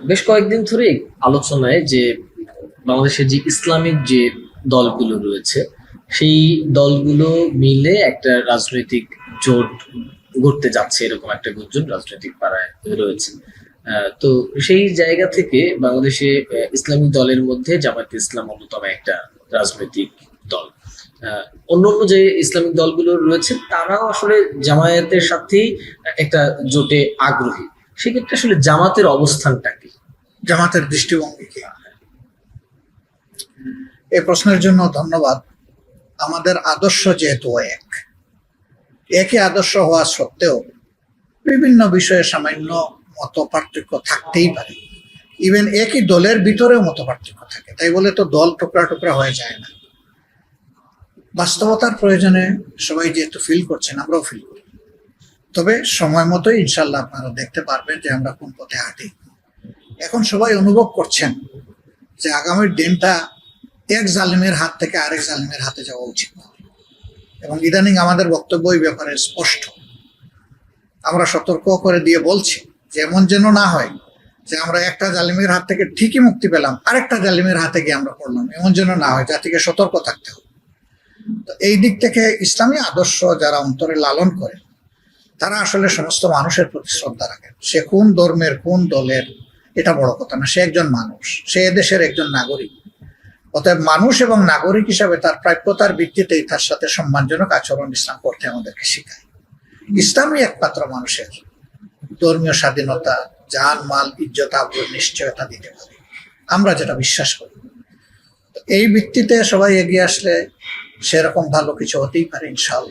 বেশ কয়েকদিন ধরে আলোচনায় যে বাংলাদেশের যে ইসলামিক যে দলগুলো রয়েছে সেই দলগুলো মিলে একটা রাজনৈতিক জোট গড়তে যাচ্ছে এরকম একটা গুঞ্জন রাজনৈতিক পাড়ায় রয়েছে। তো সেই জায়গা থেকে বাংলাদেশে ইসলামিক দলের মধ্যে জামায়াতে ইসলাম অন্যতম একটা রাজনৈতিক দল। অন্যান্য যে ইসলামিক দলগুলো রয়েছে তারাও আসলে জামায়াতের সাথেই একটা জোটে আগ্রহী। সেক্ষেত্রে আসলে জামাতের অবস্থানটা কি? জামাতের দৃষ্টিভঙ্গি কি? এই প্রশ্নের জন্য ধন্যবাদ। আমাদের আদর্শ যেহেতু একই আদর্শ হওয়া সত্ত্বেও বিভিন্ন বিষয়ে সামান্য মত পার্থক্য থাকতেই পারে। ইভেন একই দলের ভিতরেও মত পার্থক্য থাকে, তাই বলে তো দল টুকরা টুকরা হয়ে যায় না। বাস্তবতার প্রয়োজনে সবাই যেহেতু ফিল করছেন, আমরাও ফিল করি। তবে সময় মতোই ইনশাল্লাহ আপনারা দেখতে পারবেন যে আমরা কোন পথে হাঁটি। এখন সবাই অনুভব করছেন যে আগামীর দিনটা এক জালিমের হাত থেকে আরেক জালিমের হাতে যাওয়া উচিত, এবং ইদানিং আমাদের বক্তব্য এই ব্যাপারে স্পষ্ট। আমরা সতর্ক করে দিয়ে বলছি যে এমন যেন না হয় যে আমরা একটা জালিমের হাত থেকে ঠিকই মুক্তি পেলাম, আরেকটা জালিমের হাতে গিয়ে আমরা পড়লাম। এমন যেন না হয়, জাতিকে সতর্ক থাকতে হবে। তো এই দিক থেকে ইসলামী আদর্শ যারা অন্তরে লালন করে তারা আসলে সমস্ত মানুষের প্রতি শ্রদ্ধা রাখেন। সে কোন ধর্মের কোন দলের এটা বড় কথা না, সে একজন মানুষ, সে এদেশের একজন নাগরিক। অতএব মানুষ এবং নাগরিক হিসাবে তার প্রাপ্যতার ভিত্তিতেই তার সাথে সম্মানজনক আচরণ ইসলাম করতে আমাদেরকে শেখায়। ইসলামই একমাত্র মানুষের ধর্মীয় স্বাধীনতা, জান মাল ইজ্জত আবরুর নিশ্চয়তা দিতে পারে, আমরা যেটা বিশ্বাস করি। এই ভিত্তিতে সবাই এগিয়ে আসলে সেরকম ভালো কিছু হতেই পারে ইনশাআল্লাহ।